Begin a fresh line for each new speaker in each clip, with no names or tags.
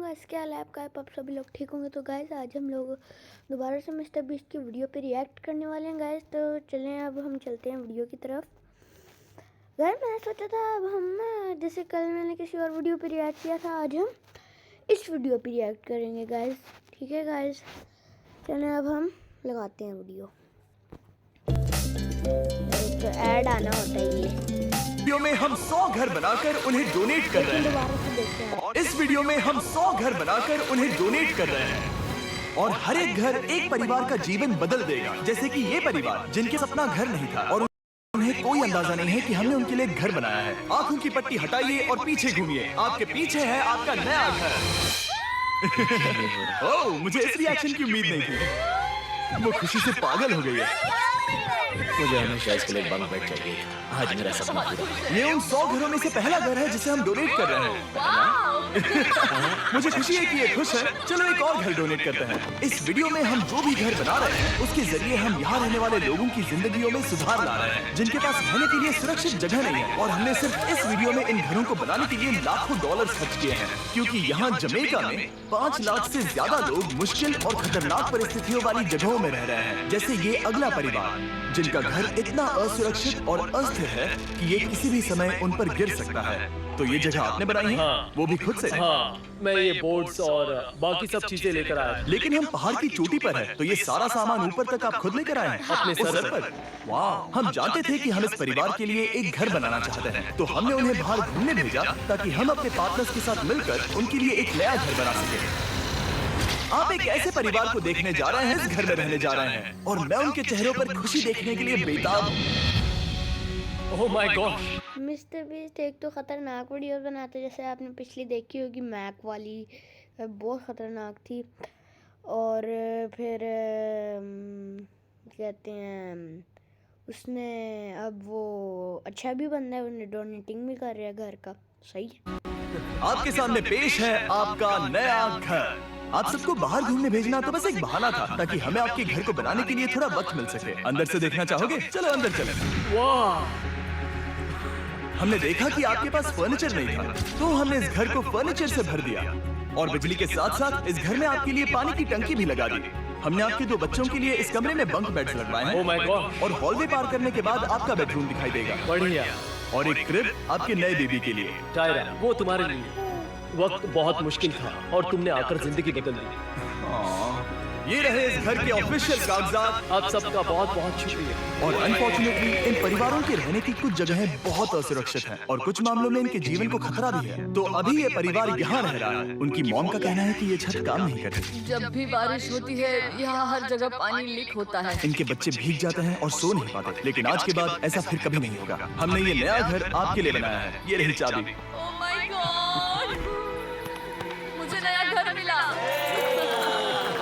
Guys, क्या हाल है आपका? आप सभी लोग ठीक होंगे। तो गाइस आज हम लोग दोबारा से मिस्टर बीस्ट की वीडियो पे रिएक्ट करने वाले हैं गाइस। तो चलें अब हम चलते हैं वीडियो की तरफ। गाइस मैंने सोचा था अब हम ना, जैसे कल मैंने किसी और वीडियो पे रिएक्ट किया था, आज हम इस वीडियो पे रिएक्ट करेंगे गाइस। ठीक है गाइस, चलें अब हम लगाते हैं वीडियो। तो ऐड आना होता है ये
वीडियो में हम 100 घर बनाकर उन्हें डोनेट कर रहे हैं। इस वीडियो में हम 100 घर बनाकर उन्हें डोनेट कर रहे हैं और हर एक घर एक परिवार का जीवन बदल देगा। जैसे कि ये परिवार जिनके सपना घर नहीं था और उन्हें कोई अंदाजा नहीं है कि हमने उनके लिए घर बनाया है। आंखों की पट्टी हटाइए और पीछे घूमिए। आपके पीछे है आपका नया घर। ओह, मुझे इस रिएक्शन की उम्मीद नहीं थी। वो खुशी से पागल हो गई है।
मुझे हमेशा इसके लिए बंक बेड चाहिए। आज मेरा सपना पूरा।
ये उन 100 घरों में से पहला घर है जिसे हम डोनेट कर रहे हैं। मुझे खुशी है कि ये खुश है। चलो एक और घर डोनेट करते हैं। इस वीडियो में हम जो भी घर बना रहे हैं उसके जरिए हम यहाँ रहने वाले लोगों की जिंदगियों में सुधार ला रहे हैं, जिनके पास रहने के लिए सुरक्षित जगह नहीं है। और हमने सिर्फ इस वीडियो में इन घरों को बनाने के लिए लाखों डॉलर खर्च किए हैं, क्योंकि यहाँ जमैका में 5 लाख से ज्यादा लोग मुश्किल और खतरनाक परिस्थितियों वाली जगहों में रह रहे हैं। जैसे ये अगला परिवार जिनका घर इतना असुरक्षित और अस्थिर है कि ये किसी भी समय उन पर गिर सकता है। तो ये जगह आपने बनाई है?
हाँ।
वो भी खुद से?
हाँ, मैं ये बोर्ड्स और बाकी सब चीजें लेकर आया।
लेकिन हम पहाड़ की चोटी पर हैं, तो ये सारा सामान ऊपर तक आप खुद लेकर आए हैं?
अपने सर
पर? वाह! हम जानते थे कि हम इस परिवार के लिए एक घर बनाना चाहते हैं, तो हमने उन्हें बाहर घूमने भेजा ताकि हम अपने पार्टनर्स के साथ मिलकर उनके लिए एक नया घर बना सके। आप एक ऐसे परिवार को देखने जा रहे हैं, इस घर में रहने जा रहे हैं, और मैं उनके चेहरों पर खुशी देखने के लिए बेताब हूं।
Oh my God!
Mister beast एक तो खतरनाक वीडियो बनाते, जैसे आपने पिछली देखी होगी मैक वाली, बहुत खतरनाक थी। और फिर कहते हैं उसने, अब वो अच्छा भी बंदा है, उन्हें डोनेटिंग भी कर रहा है घर का। सही है।
आपके सामने पेश है आपका नया घर। आप सबको बाहर घूमने भेजना तो बस एक बहाना था, ताकि हमें आपके घर को बनाने के लिए थोड़ा वक्त मिल सके। अंदर से देखना चाहोगे? चलो अंदर चलें।
वाह!
हमने देखा कि आपके पास फर्नीचर नहीं था, तो हमने इस घर को फर्नीचर से भर दिया और बिजली के साथ साथ इस घर में आपके लिए पानी की टंकी भी लगा दी। हमने आपके 2 बच्चों के लिए इस कमरे में बंक बेड्स लगवाए हैं।
Oh my God!
और हॉलवे पार करने के बाद आपका बेडरूम दिखाई देगा।
बढ़िया।
और एक क्रिब आपके नए बेबी के लिए।
टायरा, वो तुम्हारे लिए। वक्त बहुत मुश्किल था और तुमने आकर जिंदगी बदल दी।
ये रहे इस घर के ऑफिशियल कागजात।
आप सबका बहुत बहुत शुक्रिया।
और अनफॉर्चुनेटली इन परिवारों के रहने की कुछ जगहें बहुत असुरक्षित हैं और कुछ मामलों में इनके जीवन को खतरा भी है। तो अभी ये परिवार यहाँ रह रहा है। उनकी मॉम का कहना है कि ये छत काम नहीं करती।
जब भी बारिश होती है यहाँ हर जगह पानी लीक होता है।
इनके बच्चे भीग जाते हैं और सो नहीं पाते, लेकिन आज के बाद ऐसा फिर कभी नहीं होगा। हमने ये नया घर आपके लिए बनाया है। ये रही चाबी।
Oh my God! मुझे नया घर मिला।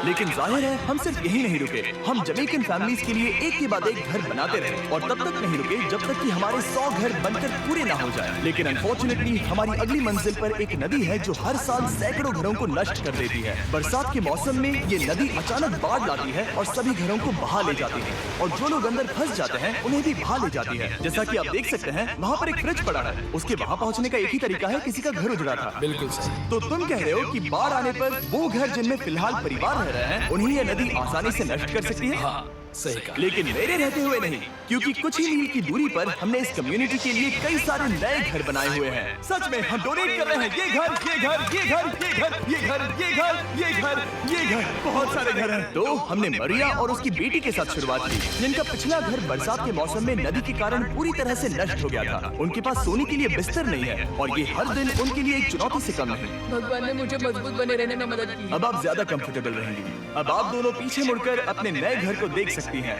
लेकिन जाहिर है हम सिर्फ यही नहीं रुके। हम जमैकन फैमिलीज के लिए एक के बाद एक घर बनाते रहे और तब तक नहीं रुके जब तक कि हमारे 100 घर बनकर पूरे ना हो जाए। लेकिन अनफॉर्चुनेटली हमारी अगली मंजिल पर एक नदी है जो हर साल सैकड़ों घरों को नष्ट कर देती है। बरसात के मौसम में ये नदी अचानक बाढ़ लाती है और सभी घरों को बहा ले जाती है, और जो लोग अंदर फंस जाते हैं उन्हें भी बहा ले जाती है। जैसा कि आप देख सकते हैं वहाँ पर एक फ्रिज पड़ा है। उसके वहाँ पहुँचने का एक ही तरीका है, किसी का घर उजड़ा था।
बिल्कुल सही।
तो तुम कह रहे हो कि बाढ़ आने पर वो घर जिनमें फिलहाल परिवार रह रहे हैं उन्हें ये नदी आसानी से नष्ट कर सकती है?
हाँ, सही कहा।
लेकिन मेरे रहते हुए नहीं, क्योंकि कुछ ही मील की दूरी पर हमने इस कम्युनिटी के लिए कई सारे नए घर बनाए हुए हैं। सच में हम डोनेट कर रहे हैं। ये घर, ये घर, ये घर, ये घर, ये घर, ये घर, ये घर, ये घर, बहुत सारे घर हैं। तो हमने मरिया और उसकी बेटी के साथ शुरुआत की, जिनका पिछला घर बरसात के मौसम में नदी के कारण पूरी तरह से नष्ट हो गया था। उनके पास सोने के लिए बिस्तर नहीं है और ये हर दिन उनके लिए एक चुनौती से कम नहीं।
भगवान ने मुझे मजबूत बने रहने में मदद की।
अब आप ज्यादा कंफर्टेबल रहेंगी। अब आप दोनों पीछे मुड़कर अपने नए घर को देख सकती हैं।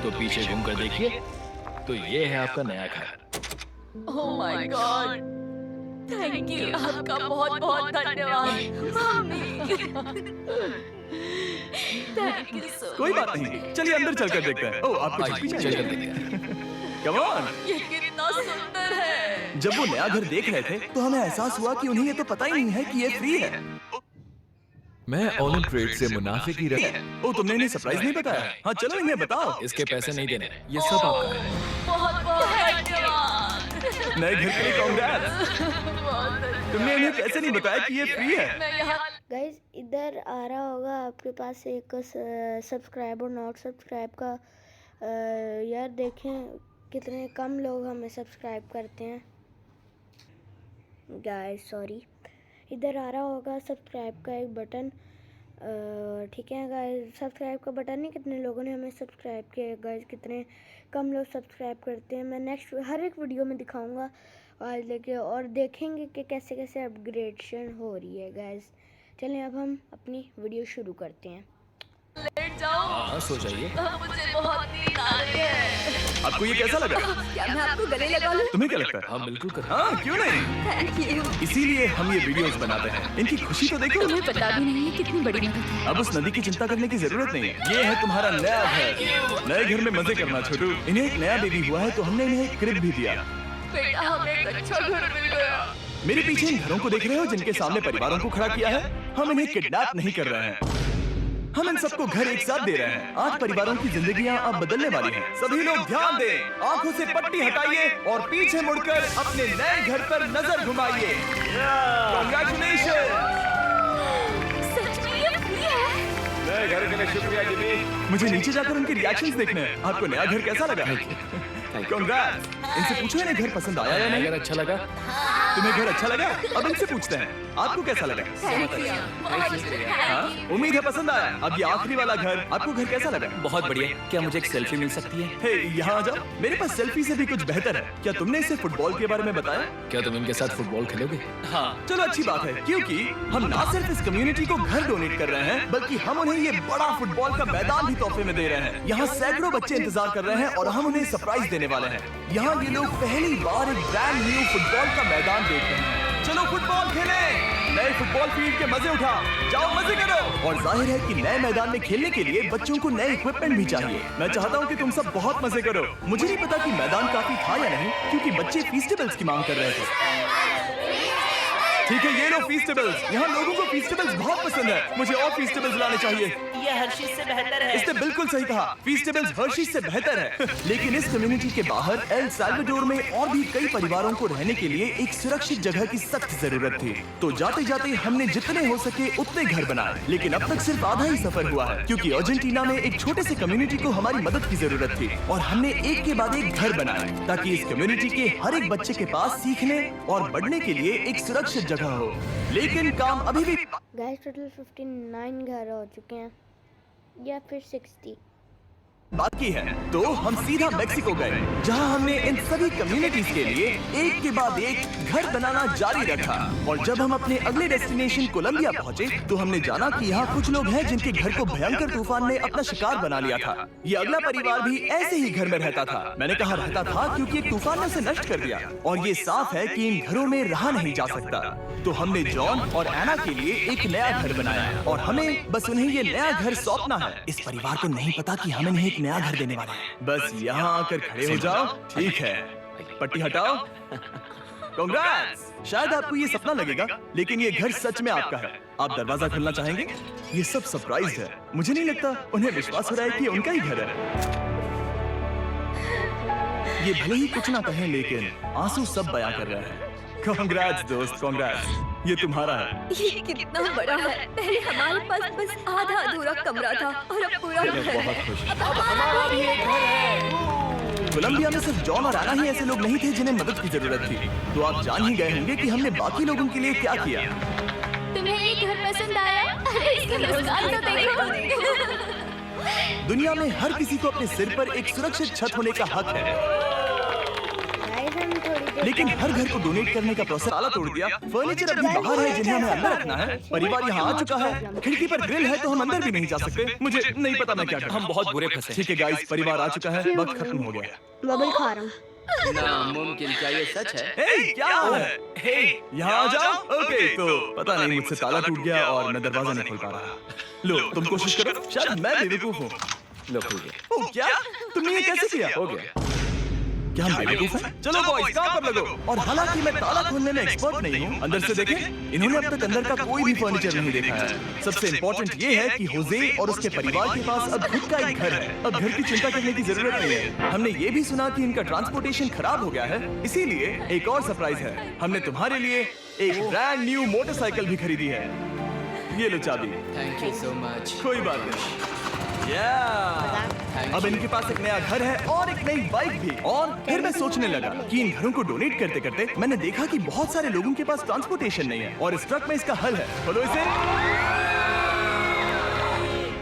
तो पीछे घूमकर देखिए, तो ये है आपका नया घर।
Oh my God! Thank you, आपका बहुत बहुत धन्यवाद मम्मी। Thank you so.
कोई बात नहीं, चलिए अंदर चलकर देखते हैं। ओह, आपको छुट्टी चाहिए? Come on!
ये कितना सुंदर है।
जब वो नया घर देख रहे थे तो हमें एहसास हुआ कि उन्हें ये तो पता ही नहीं है कि ये फ्री है।
मैं ऑन ट्रेड से मुनाफे की
ओ, तुमने इन्हें सरप्राइज नहीं बताया? हाँ चलो इन्हें बताओ।
इसके पैसे नहीं देने, ये सब आपका है।
बहुत बहुत धन्यवाद।
नए घर के लिए कांग्रेट्स। तुमने इन्हें कैसे नहीं बताया कि ये फ्री है?
मैं यहाँ
गाइज इधर आ रहा होगा आपके पास एक सब्सक्राइब और नॉट सब्सक्राइब का। यार देखें कितने कम लोग हमें सब्सक्राइब करते हैं गाइज। सॉरी, इधर आ रहा होगा सब्सक्राइब का एक बटन। ठीक है गाइज, सब्सक्राइब का बटन नहीं, कितने लोगों ने हमें सब्सक्राइब किया गाइज, कितने कम लोग सब्सक्राइब करते हैं। मैं नेक्स्ट हर एक वीडियो में दिखाऊंगा आज लेके, और देखेंगे कि कैसे कैसे अपग्रेडेशन हो रही है गाइज। चलें अब हम अपनी वीडियो शुरू करते हैं।
लेट जाओ।
हाँ सो जाइए।
मुझे बहुत नींद आ रही है।
आपको ये कैसा लगा?
क्या मैं आपको गले लगा लूं?
तुम्हें क्या लगता है?
हाँ बिल्कुल कर।
हाँ क्यों नहीं,
थैंक यू।
इसीलिए हम ये वीडियोस बनाते हैं। इनकी खुशी तो देखो।
तुम्हें पता भी नहीं है कितनी बड़ी मदद है।
अब उस नदी की चिंता करने की जरूरत नहीं है। ये है तुम्हारा नया घर। नए घर में मजे करना छोटू। इन्हें एक नया बेबी हुआ है तो हमने इन्हें एक क्रिब भी दिया।
बेटा हमें एक अच्छा घर मिल गया।
मेरे पीछे इन घरों को देख रहे हो जिनके सामने परिवारों को खड़ा किया है? हम इन्हें किडनैप नहीं कर रहे हैं, हम इन सबको घर एक साथ दे रहे हैं। आज परिवारों की जिंदगियां अब बदलने वाली हैं। सभी लोग ध्यान दें, आंखों से पट्टी हटाइए और पीछे मुड़कर अपने नए घर पर नजर घुमाइए। कांग्रेचुलेशन।
सच में ये फ्री है?
नए घर के लिए शुक्रिया जिमी। मुझे नीचे जाकर उनके रिएक्शंस देखने हैं। आपको नया घर कैसा लगा? कांग्रेट्स। इनसे पूछो इन्हें घर पसंद आया या नहीं?
अगर अच्छा लगा।
तुम्हें घर अच्छा लगा? अब इनसे पूछते हैं आपको कैसा लगा? हाँ? उम्मीद है पसंद आया। अब ये आखिरी वाला घर, आपको घर कैसा लगा?
बहुत बढ़िया। क्या मुझे एक सेल्फी मिल सकती है?
हे यहाँ आ जाओ, मेरे पास सेल्फी से भी कुछ बेहतर है। क्या तुमने इसे फुटबॉल के बारे में बताया?
क्या तुम इनके साथ फुटबॉल खेलोगे?
हाँ चलो अच्छी बात है, क्योंकि हम ना सिर्फ इस कम्युनिटी को घर डोनेट कर रहे हैं बल्कि हम उन्हें ये बड़ा फुटबॉल का मैदान भी तोहफे में दे रहे हैं। यहाँ सैकड़ों बच्चे इंतजार कर रहे हैं और हम उन्हें सरप्राइज देने वाले हैं। यहाँ ये लोग पहली बार एक ब्रांड न्यू फुटबॉल का मैदान देख रहे हैं। चलो फुटबॉल खेलें। नए फुटबॉल फील्ड के मजे उठा, जाओ मजे करो। और जाहिर है कि नए मैदान में खेलने के लिए बच्चों को नए इक्विपमेंट भी चाहिए। मैं चाहता हूँ कि तुम सब बहुत मजे करो। मुझे नहीं पता कि मैदान काफी था या नहीं, क्योंकि बच्चे फीस्टेबल्स की मांग कर रहे थे। ठीक है ये लो फीस्टेबल्स। यहाँ लोगों को फीस्टेबल्स बहुत पसंद है। मुझे और फीस्टेबल्स लाने चाहिए।
ये हर्शीज से बेहतर है।
इसने बिल्कुल सही कहा, फीस्टेबल्स हर्शीज से बेहतर है। लेकिन इस कम्युनिटी के बाहर एल साल्वाडोर में और भी कई परिवारों को रहने के लिए एक सुरक्षित जगह की सख्त जरूरत थी। तो जाते जाते हमने जितने हो सके उतने घर बनाए, लेकिन अब तक सिर्फ आधा ही सफर हुआ है, क्योंकि अर्जेंटीना में एक छोटे से कम्युनिटी को हमारी मदद की जरूरत थी और हमने एक के बाद एक घर बनाए ताकि इस कम्युनिटी के हर एक बच्चे के पास सीखने और बढ़ने के लिए एक सुरक्षित जगह हो। लेकिन काम अभी भी
गाइस टोटल 59 घर हो चुके हैं या फिर 60
बाकी है। तो हम सीधा मेक्सिको गए, जहां हमने इन सभी कम्युनिटीज के लिए एक के बाद एक घर बनाना जारी रखा। और जब हम अपने अगले डेस्टिनेशन कोलंबिया पहुंचे तो हमने जाना कि यहाँ कुछ लोग हैं जिनके घर को भयंकर तूफान ने अपना शिकार बना लिया था। ये अगला परिवार भी ऐसे ही घर में रहता था। मैंने कहा रहता था क्योंकि एक तूफान ने उसे नष्ट कर दिया और ये साफ है कि इन घरों में रहा नहीं जा सकता। तो हमने जॉन और एना के लिए एक नया घर बनाया और हमें बस उन्हें ये नया घर सौंपना है। इस परिवार को नहीं पता कि हम इन्हें एक नया घर देने वाले हैं। बस यहाँ आकर खड़े हो जाओ। ठीक है, पट्टी हटाओ। कांग्रेट्स। शायद आपको ये सपना लगेगा, लेकिन ये घर सच में आपका है। आप दरवाजा खोलना चाहेंगे? ये सब सरप्राइज है। मुझे नहीं लगता उन्हें विश्वास हो रहा है कि उनका ही घर है। ये भले ही कुछ ना कहें, लेकिन आंसू सब बयां कर रहे हैं। कांग्रेट्स दोस्त, कांग्रेट्स। ये तुम्हारा है।
ये कितना बड़ा है। पहले हमारे पास बस आधा अधूरा कमरा था और अब पूरा घर है।
बहुत खुश।
अब हमारा भी एक घर है।
कोलंबिया में सिर्फ जॉन और आना ही ऐसे लोग नहीं थे जिन्हें मदद की जरूरत थी। तो आप जान ही गए होंगे कि हमने बाकी लोगों के लिए क्या किया।
तुम्हें ये घर पसंद आया? अरे इसकी मुस्कान तो देखो।
दुनिया में हर किसी को अपने सिर पर एक सुरक्षित छत होने का हक है,
गाइस हम थोड़ी देर
लेकिन हर घर को डोनेट करने का प्रोसेस ताला तोड़ दिया। फर्नीचर अभी बाहर है जिन्हें हमें अंदर रखना है। परिवार यहाँ आ चुका है। खिड़की पर ग्रिल है तो हम अंदर भी नहीं जा सकते। मुझे नहीं पता मैं क्या करूं।
हम बहुत बुरे फंसे।
ठीक है गाइस, परिवार आ चुका है। वक्त खत्म हो गया।
बबल खा रहा हूँ।
नामुमकिन, क्या ये सच है?
हे क्या हाल है? हे यहाँ आ जाओ। ओके, तो पता नहीं मुझसे ताला टूट गया और मैं दरवाजा नहीं खोल पा रहा। लो तुम कोशिश करो, शायद मैं बेवकूफ हूँ।
लो खुल गया।
ओ क्या? तुमने ये कैसे किया?
हो गया।
क्या हम बेवकूफ हैं? चलो बॉयज काम पर लगो। और हालांकि मैं ताला खोलने में एक्सपर्ट नहीं हूँ, अंदर से देखें, इन्होंने अब तक अंदर का कोई भी फर्नीचर नहीं देखा है। सबसे इम्पोर्टेंट ये है कि होजे और उसके परिवार के पास अब खुद का एक घर है। अब घर की चिंता करने की जरूरत नहीं है। हमने ये भी सुना कि इनका ट्रांसपोर्टेशन खराब हो गया है, इसीलिए एक और सरप्राइज है। हमने तुम्हारे लिए एक ब्रांड न्यू मोटरसाइकिल भी खरीदी है। ये लो चाबी।
Thank you so much.
कोई बात नहीं। अब इनके पास एक नया घर है और एक नई बाइक भी। और फिर मैं सोचने लगा कि इन घरों को डोनेट करते करते मैंने देखा कि बहुत सारे लोगों के पास ट्रांसपोर्टेशन नहीं है और इस ट्रक में इसका हल है। खोलो इसे।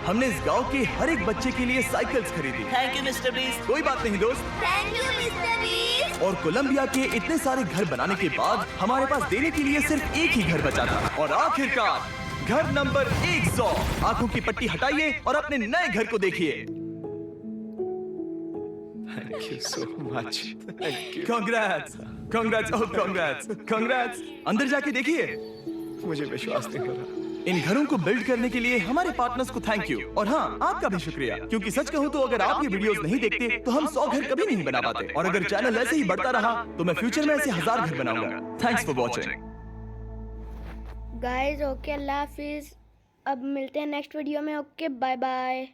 हमने इस गांव के हर एक बच्चे के लिए साइकिल्स खरीदी।
Thank you mister beast.
कोई बात नहीं दोस्त।
Thank you mister beast.
और कोलंबिया के इतने सारे घर बनाने के बाद हमारे पास देने के लिए सिर्फ एक ही घर बचा था। और आखिरकार घर नंबर 100। आंखों की पट्टी हटाइए और अपने नए घर को देखिए।
Thank you so much. Thank you.
Congrats, congrats, oh congrats, congrats. अंदर जाके देखिए।
मुझे विश्वास नहीं हो रहा।
इन घरों को बिल्ड करने के लिए हमारे पार्टनर्स को थैंक यू। और हाँ, आपका भी शुक्रिया, क्योंकि सच कहूँ तो अगर आप ये वीडियोस नहीं देखते तो हम 100 घर कभी नहीं बना पाते। और अगर चैनल ऐसे ही बढ़ता रहा तो मैं फ्यूचर में ऐसे 1000 घर बनाऊंगा। Thanks for watching
guys. Okay, अल्लाह हाफिज। अब मिलते हैं नेक्स्ट वीडियो में। Okay, bye bye.